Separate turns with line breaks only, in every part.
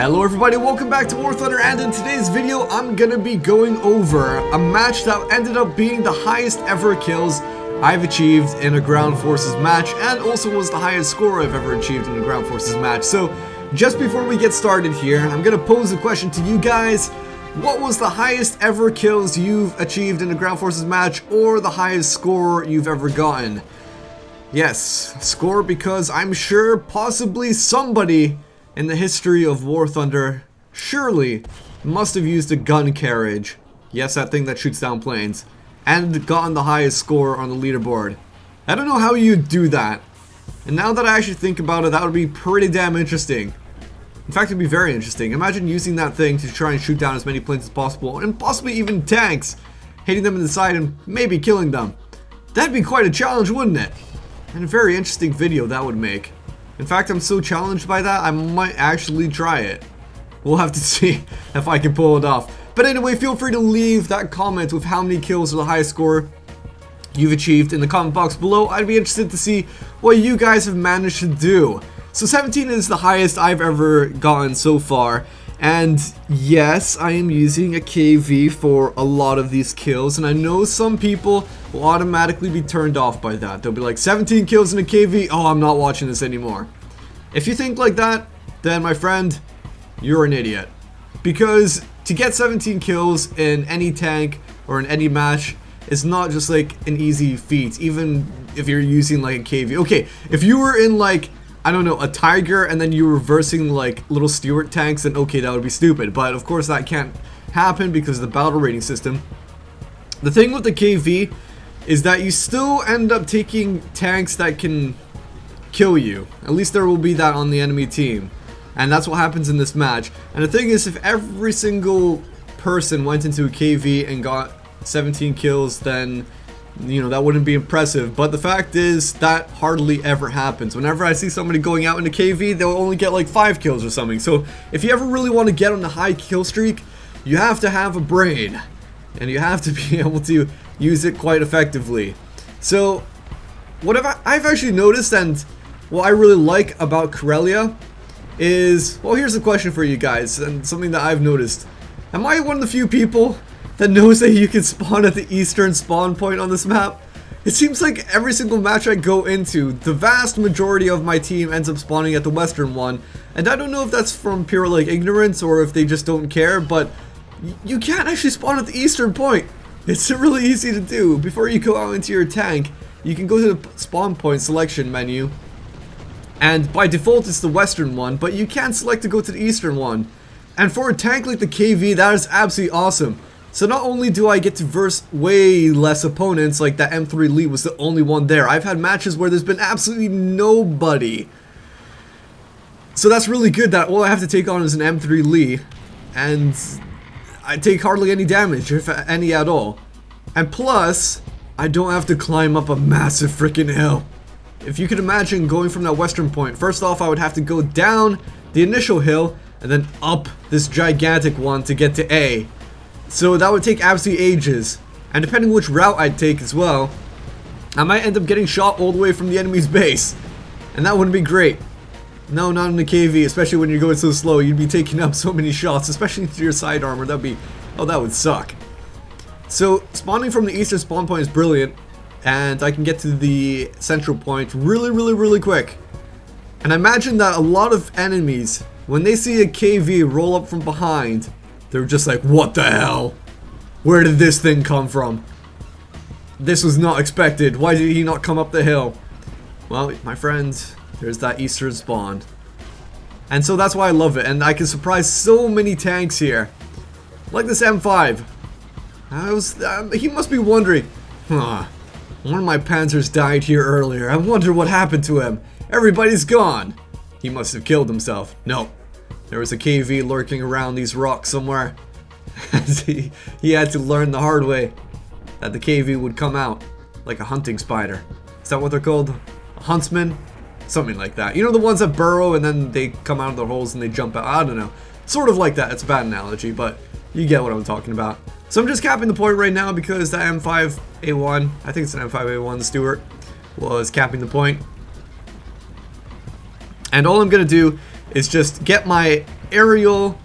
Hello everybody, welcome back to War Thunder, and in today's video I'm gonna be going over a match that ended up being the highest ever kills I've achieved in a ground forces match, and also was the highest score I've ever achieved in a ground forces match. So just before we get started here, I'm gonna pose a question to you guys. What was the highest ever kills you've achieved in a ground forces match, or the highest score you've ever gotten? Yes, score, because I'm sure possibly somebody in the history of War Thunder surely must have used a gun carriage, yes, that thing that shoots down planes, and gotten the highest score on the leaderboard. I don't know how you'd do that, and now that I actually think about it, that would be pretty damn interesting. In fact, it'd be very interesting. Imagine using that thing to try and shoot down as many planes as possible, and possibly even tanks, hitting them in the side and maybe killing them. That'd be quite a challenge, wouldn't it? And a very interesting video that would make. In fact, I'm so challenged by that, I might actually try it. We'll have to see if I can pull it off. But anyway, feel free to leave that comment with how many kills or the highest score you've achieved in the comment box below. I'd be interested to see what you guys have managed to do. So 17 is the highest I've ever gotten so far. And yes, I am using a KV for a lot of these kills, and I know some people will automatically be turned off by that. They'll be like, 17 kills in a KV, oh, I'm not watching this anymore. If you think like that, then my friend, you're an idiot. Because to get 17 kills in any tank or in any match is not just like an easy feat, even if you're using like a KV. Okay, if you were in like, I don't know, a Tiger, and then you're reversing like little Stuart tanks, then okay, that would be stupid. But of course that can't happen because of the battle rating system. The thing with the KV is that you still end up taking tanks that can kill you. At least there will be that on the enemy team. And that's what happens in this match. And the thing is, if every single person went into a KV and got 17 kills, then you know, that wouldn't be impressive. But the fact is that hardly ever happens. Whenever I see somebody going out in a KV, they'll only get like 5 kills or something. So if you ever really want to get on a high kill streak, you have to have a brain, and you have to be able to use it quite effectively. So what I've actually noticed, and what I really like about Corellia is, well, here's a question for you guys, and something that I've noticed. Am I one of the few people that knows that you can spawn at the eastern spawn point on this map? It seems like every single match I go into, the vast majority of my team ends up spawning at the western one, and I don't know if that's from pure like ignorance or if they just don't care, but you can't actually spawn at the eastern point. It's really easy to do. Before you go out into your tank, you can go to the spawn point selection menu, and by default it's the western one, but you can select to go to the eastern one. And for a tank like the KV, that is absolutely awesome. So not only do I get to verse way less opponents, like that M3 Lee was the only one there. I've had matches where there's been absolutely nobody. So that's really good that all I have to take on is an M3 Lee, and I take hardly any damage, if any at all. And plus, I don't have to climb up a massive freaking hill. If you could imagine going from that western point, first off I would have to go down the initial hill and then up this gigantic one to get to A. So that would take absolutely ages, and depending which route I'd take as well, I might end up getting shot all the way from the enemy's base, and that wouldn't be great. No, not in the KV, especially when you're going so slow. You'd be taking up so many shots, especially into your side armor. That'd be, oh, that would suck. So spawning from the eastern spawn point is brilliant, and I can get to the central point really quick. And I imagine that a lot of enemies, when they see a KV roll up from behind, they're just like, what the hell? Where did this thing come from? This was not expected. Why did he not come up the hill? Well, my friends, there's that eastern spawn. And so that's why I love it. And I can surprise so many tanks here. Like this M5. He must be wondering, huh, one of my Panzers died here earlier. I wonder what happened to him. Everybody's gone. He must have killed himself. No. There was a KV lurking around these rocks somewhere. he had to learn the hard way that the KV would come out like a hunting spider. Is that what they're called? A huntsman? Something like that. You know, the ones that burrow and then they come out of their holes and they jump out. I don't know. Sort of like that. It's a bad analogy, but you get what I'm talking about. So I'm just capping the point right now because that M5A1, I think it's an M5A1 Stuart, was capping the point. And all I'm going to do is just get my aerial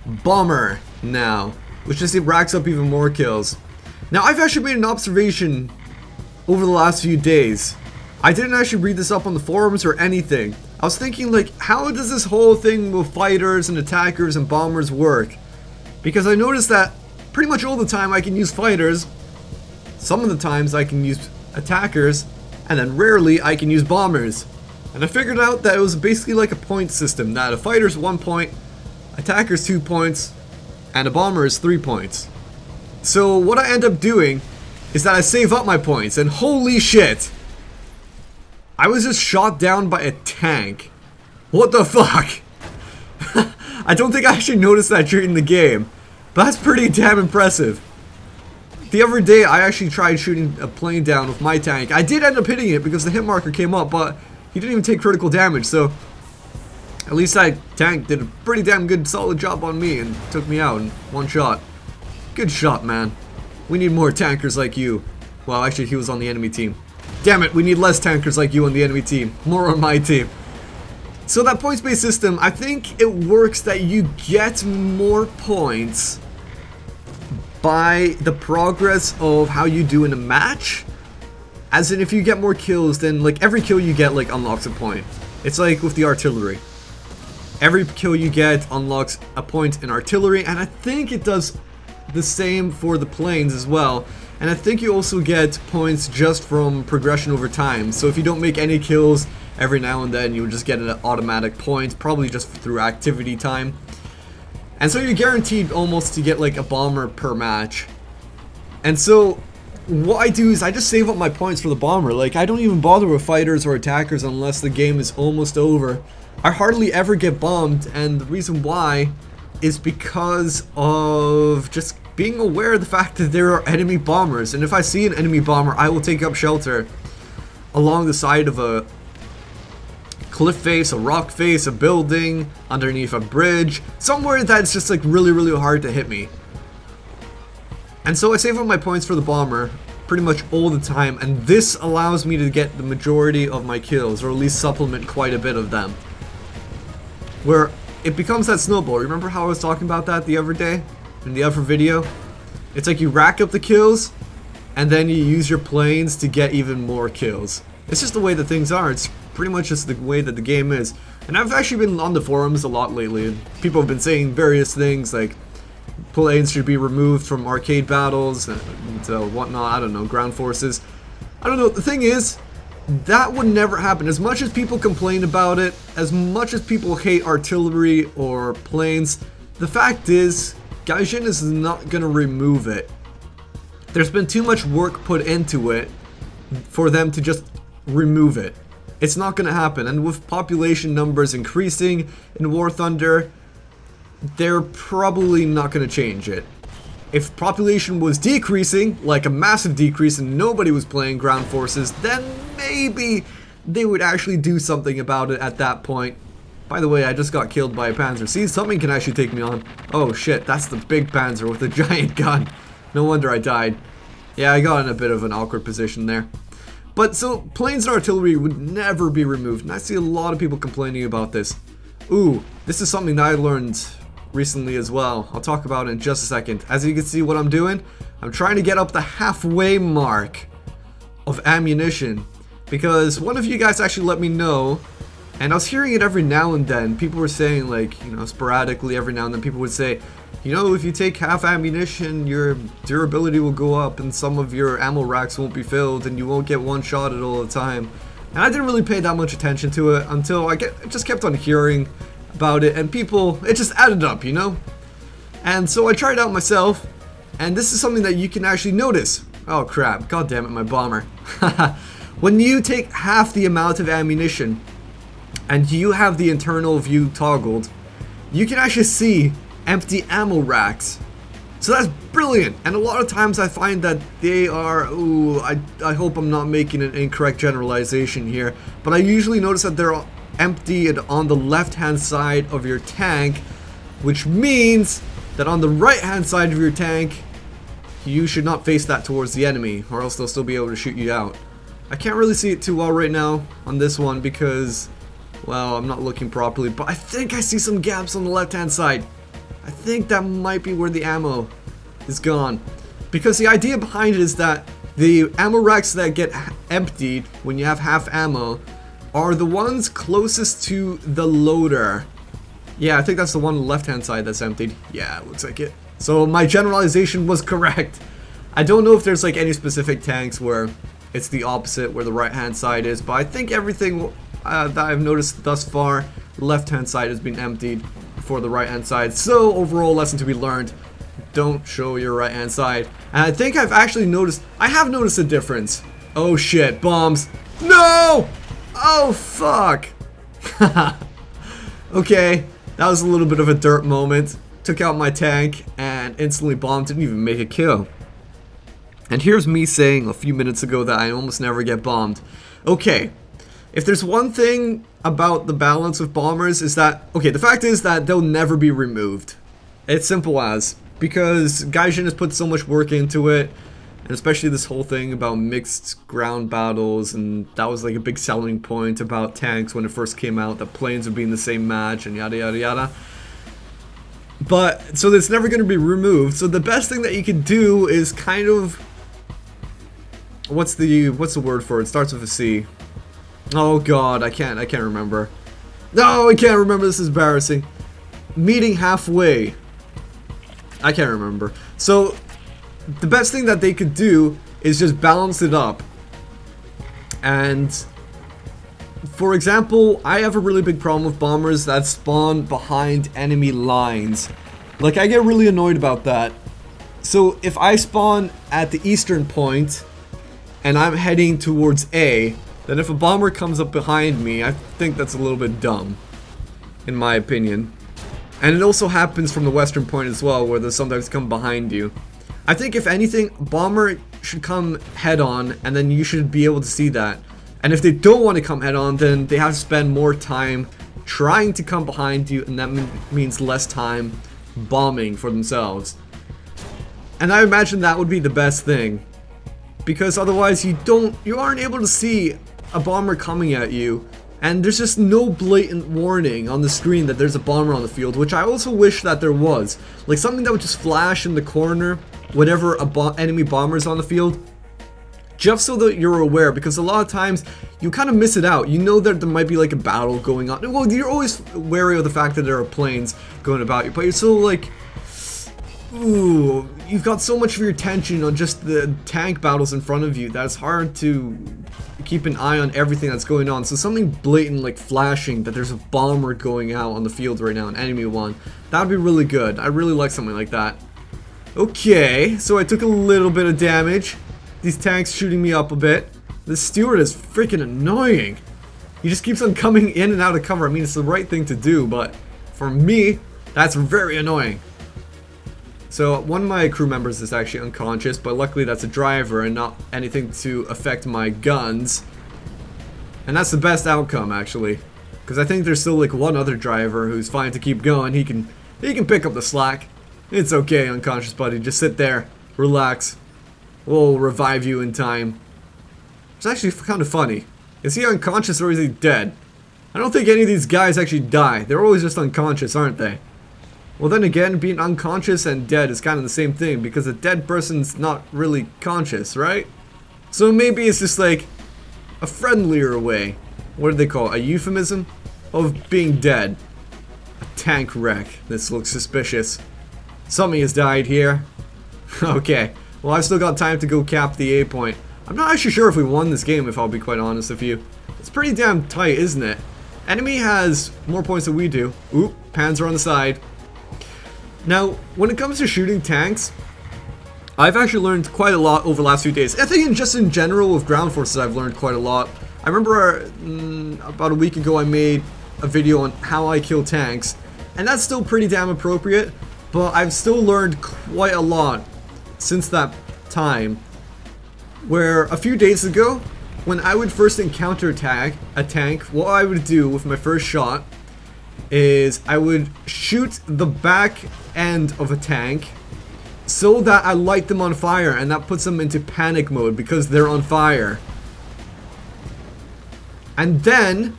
bomber now, which just racks up even more kills. Now, I've actually made an observation over the last few days. I didn't actually read this up on the forums or anything. I was thinking, like, how does this whole thing with fighters and attackers and bombers work? Because I noticed that pretty much all the time I can use fighters, some of the times I can use attackers, and then rarely I can use bombers. And I figured out that it was basically like a point system, that a fighter's 1 point, attacker's 2 points, and a bomber is 3 points. So what I end up doing is that I save up my points, and holy shit! I was just shot down by a tank. What the fuck? I don't think I actually noticed that during the game, but that's pretty damn impressive. The other day I actually tried shooting a plane down with my tank. I did end up hitting it because the hit marker came up, but he didn't even take critical damage, so at least that tank did a pretty damn good solid job on me and took me out in one shot. Good shot, man. We need more tankers like you. Well, actually he was on the enemy team. Damn it, we need less tankers like you on the enemy team. More on my team. So that points-based system, I think it works that you get more points by the progress of how you do in a match. As in, if you get more kills, then like every kill you get like unlocks a point. It's like with the artillery. Every kill you get unlocks a point in artillery, and I think it does the same for the planes as well. And I think you also get points just from progression over time. So if you don't make any kills, every now and then you would just get an automatic point, probably just through activity time. And so you're guaranteed almost to get like a bomber per match. And so what I do is I just save up my points for the bomber. Like, I don't even bother with fighters or attackers unless the game is almost over. I hardly ever get bombed, and the reason why is because of just being aware of the fact that there are enemy bombers. And if I see an enemy bomber, I will take up shelter along the side of a cliff face, a rock face, a building, underneath a bridge, somewhere that's just like really hard to hit me. And so I save up my points for the bomber pretty much all the time, and this allows me to get the majority of my kills, or at least supplement quite a bit of them. Where it becomes that snowball. Remember how I was talking about that the other day? In the other video? It's like you rack up the kills, and then you use your planes to get even more kills. It's just the way that things are. It's pretty much just the way that the game is. And I've actually been on the forums a lot lately, and people have been saying various things like planes should be removed from arcade battles and whatnot. I don't know, ground forces. I don't know. The thing is, that would never happen. As much as people complain about it, as much as people hate artillery or planes, the fact is, Gaijin is not gonna remove it. There's been too much work put into it for them to just remove it. It's not gonna happen, and with population numbers increasing in War Thunder, they're probably not gonna change it. If population was decreasing, like a massive decrease, and nobody was playing ground forces, then maybe they would actually do something about it at that point. By the way, I just got killed by a panzer. See, something can actually take me on. Oh shit, that's the big panzer with the giant gun. No wonder I died. Yeah, I got in a bit of an awkward position there. But so, planes and artillery would never be removed, and I see a lot of people complaining about this. Ooh, this is something that I learned recently as well. I'll talk about it in just a second. As you can see what I'm doing, I'm trying to get up the halfway mark of ammunition, because one of you guys actually let me know, and I was hearing it every now and then. People were saying, like, you know, sporadically every now and then people would say, you know, if you take half ammunition, your durability will go up and some of your ammo racks won't be filled and you won't get one shot at all the time. And I didn't really pay that much attention to it until I just kept on hearing about it, and people, it just added up, you know? And so I tried it out myself, and this is something that you can actually notice. Oh crap, god damn it, my bomber. When you take half the amount of ammunition and you have the internal view toggled, you can actually see empty ammo racks. So that's brilliant, and a lot of times I find that they are, ooh, I hope I'm not making an incorrect generalization here, but I usually notice that they're emptied on the left hand side of your tank, which means that on the right hand side of your tank you should not face that towards the enemy, or else they'll still be able to shoot you out. I can't really see it too well right now on this one because Well, I'm not looking properly, but I think I see some gaps on the left-hand side. I think that might be where the ammo is gone. Because the idea behind it is that the ammo racks that get emptied when you have half ammo are the ones closest to the loader. Yeah, I think that's the one on the left-hand side that's emptied. Yeah, it looks like it. So my generalization was correct. I don't know if there's like any specific tanks where it's the opposite, where the right-hand side is, but I think everything that I've noticed thus far, the left-hand side has been emptied before the right-hand side. So overall lesson to be learned, don't show your right-hand side. And I think I've actually noticed, I have noticed a difference. Oh shit, bombs. No! Oh fuck. Okay, that was a little bit of a dirt moment. Took out my tank and instantly bombed, didn't even make a kill. And here's me saying a few minutes ago that I almost never get bombed. Okay, if there's one thing about the balance of bombers is that, okay, the fact is that they'll never be removed. It's simple as, because Gaijin has put so much work into it, and especially this whole thing about mixed ground battles, and that was like a big selling point about tanks when it first came out, that planes would be in the same match and yada yada yada. But, so it's never going to be removed, so the best thing that you can do is kind of, what's the word for it? It starts with a C. Oh god, I can't remember. No, I can't remember, this is embarrassing. Meeting halfway. I can't remember. So, the best thing that they could do is just balance it up. And, for example, I have a really big problem with bombers that spawn behind enemy lines. Like, I get really annoyed about that. So, if I spawn at the eastern point, and I'm heading towards A, then if a bomber comes up behind me, I think that's a little bit dumb, in my opinion. And it also happens from the western point as well, where they sometimes come behind you. I think if anything, bomber should come head on, and then you should be able to see that. And if they don't want to come head on, then they have to spend more time trying to come behind you, and that means less time bombing for themselves. And I imagine that would be the best thing. Because otherwise you aren't able to see a bomber coming at you, and there's just no blatant warning on the screen that there's a bomber on the field, which I also wish that there was. Like something that would just flash in the corner whenever a enemy bomber is on the field, just so that you're aware, because a lot of times you kind of miss it out. You know that there might be like a battle going on. Well, you're always wary of the fact that there are planes going about you, but you're still like, ooh, you've got so much of your attention on just the tank battles in front of you that it's hard to keep an eye on everything that's going on. So something blatant like flashing that there's a bomber going out on the field right now, an enemy one, that would be really good. I really like something like that. Okay, so I took a little bit of damage. These tanks shooting me up a bit. This steward is freaking annoying. He just keeps on coming in and out of cover. I mean, it's the right thing to do, but for me, that's very annoying. So one of my crew members is actually unconscious, but luckily that's a driver and not anything to affect my guns. And that's the best outcome, actually, because I think there's still like one other driver who's fine to keep going. He can pick up the slack. It's okay, unconscious buddy. Just sit there, relax. We'll revive you in time. It's actually kind of funny. Is he unconscious or is he dead? I don't think any of these guys actually die. They're always just unconscious, aren't they? Well, then again, being unconscious and dead is kind of the same thing, because a dead person's not really conscious, right? So maybe it's just like a friendlier way. What do they call it? A euphemism of being dead. A tank wreck. This looks suspicious. Something has died here. Okay. Well, I've still got time to go cap the A point. I'm not actually sure if we won this game, if I'll be quite honest with you. It's pretty damn tight, isn't it? Enemy has more points than we do. Oop, Panzer on the side. Now, when it comes to shooting tanks, I've actually learned quite a lot over the last few days. I think just in general with ground forces I've learned quite a lot. I remember about a week ago I made a video on how I kill tanks, and that's still pretty damn appropriate, but I've still learned quite a lot since that time. Where a few days ago, when I would first encounter a tank, what I would do with my first shot is I would shoot the back end of a tank so that I light them on fire, and that puts them into panic mode because they're on fire. And then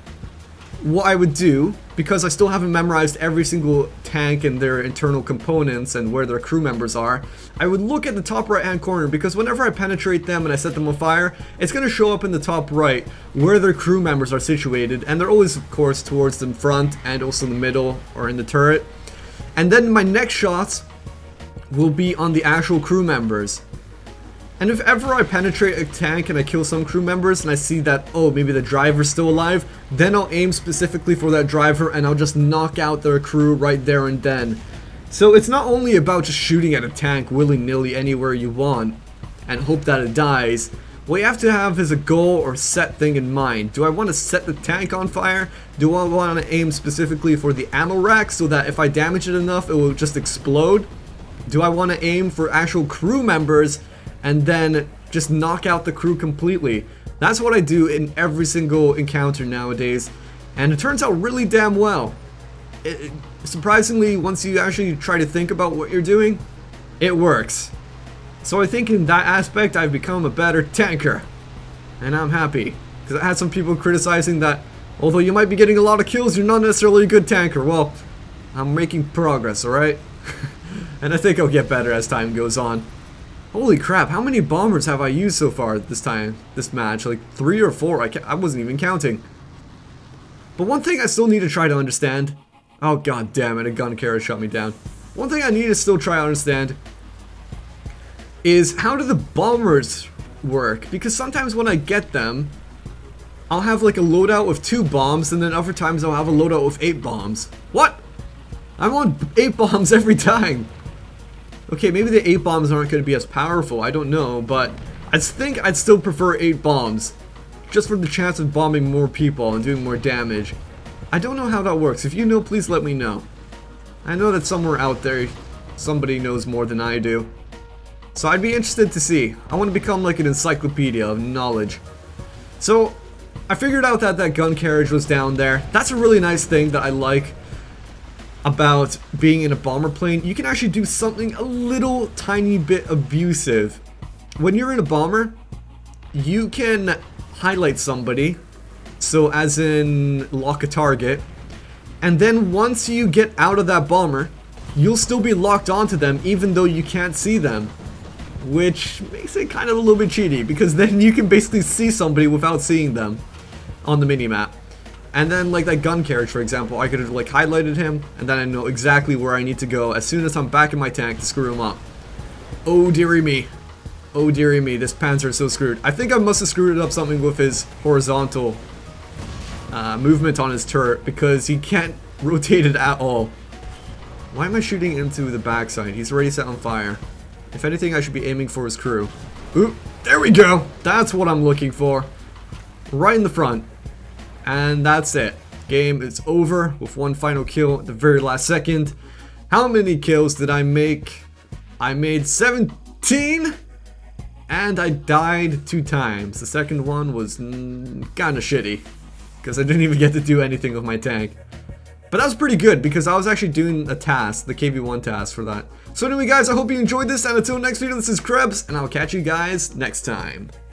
what I would do, because I still haven't memorized every single tank and their internal components and where their crew members are, I would look at the top right hand corner, because whenever I penetrate them and I set them on fire, it's going to show up in the top right where their crew members are situated, and they're always of course towards the front and also in the middle or in the turret. And then my next shots will be on the actual crew members. And if ever I penetrate a tank and I kill some crew members and I see that, oh, maybe the driver's still alive, then I'll aim specifically for that driver and I'll just knock out their crew right there and then. So it's not only about just shooting at a tank willy-nilly anywhere you want and hope that it dies. What you have to have is a goal or set thing in mind. Do I want to set the tank on fire? Do I want to aim specifically for the ammo rack so that if I damage it enough it will just explode? Do I want to aim for actual crew members and then just knock out the crew completely? That's what I do in every single encounter nowadays, and it turns out really damn well. Surprisingly, once you actually try to think about what you're doing, it works. So I think in that aspect I've become a better tanker, and I'm happy, because I had some people criticizing that although you might be getting a lot of kills, you're not necessarily a good tanker. Well, I'm making progress, alright? And I think I'll get better as time goes on. Holy crap, how many bombers have I used so far this match? Like 3 or 4, I wasn't even counting. But one thing I still need to try to understand... Oh god damn it, a gun carrier shot me down. One thing I need to still try to understand is how do the bombers work? Because sometimes when I get them, I'll have like a loadout with 2 bombs, and then other times I'll have a loadout with 8 bombs. What? I want 8 bombs every time. Okay, maybe the 8 bombs aren't going to be as powerful, I don't know, but I think I'd still prefer 8 bombs. Just for the chance of bombing more people and doing more damage. I don't know how that works. If you know, please let me know. I know that somewhere out there, somebody knows more than I do. So I'd be interested to see. I want to become like an encyclopedia of knowledge. So, I figured out that that gun carriage was down there. That's a really nice thing that I like about being in a bomber plane. You can actually do something a little tiny bit abusive. When you're in a bomber, you can highlight somebody, so as in lock a target, and then once you get out of that bomber, you'll still be locked onto them even though you can't see them, which makes it kind of a little bit cheaty, because then you can basically see somebody without seeing them on the minimap. And then like that gun carriage, for example, I could have like highlighted him, and then I know exactly where I need to go as soon as I'm back in my tank to screw him up. Oh dearie me. Oh dearie me, this Panzer is so screwed. I think I must have screwed it up something with his horizontal movement on his turret, because he can't rotate it at all. Why am I shooting into the backside? He's already set on fire. If anything, I should be aiming for his crew. Ooh, there we go! That's what I'm looking for. Right in the front. And that's it. Game is over with one final kill at the very last second. How many kills did I make? I made 17, and I died 2 times. The second one was kinda shitty, because I didn't even get to do anything with my tank. But that was pretty good, because I was actually doing a task, the KV-1 task for that. So anyway guys, I hope you enjoyed this, and until next video, this is Krebs, and I'll catch you guys next time.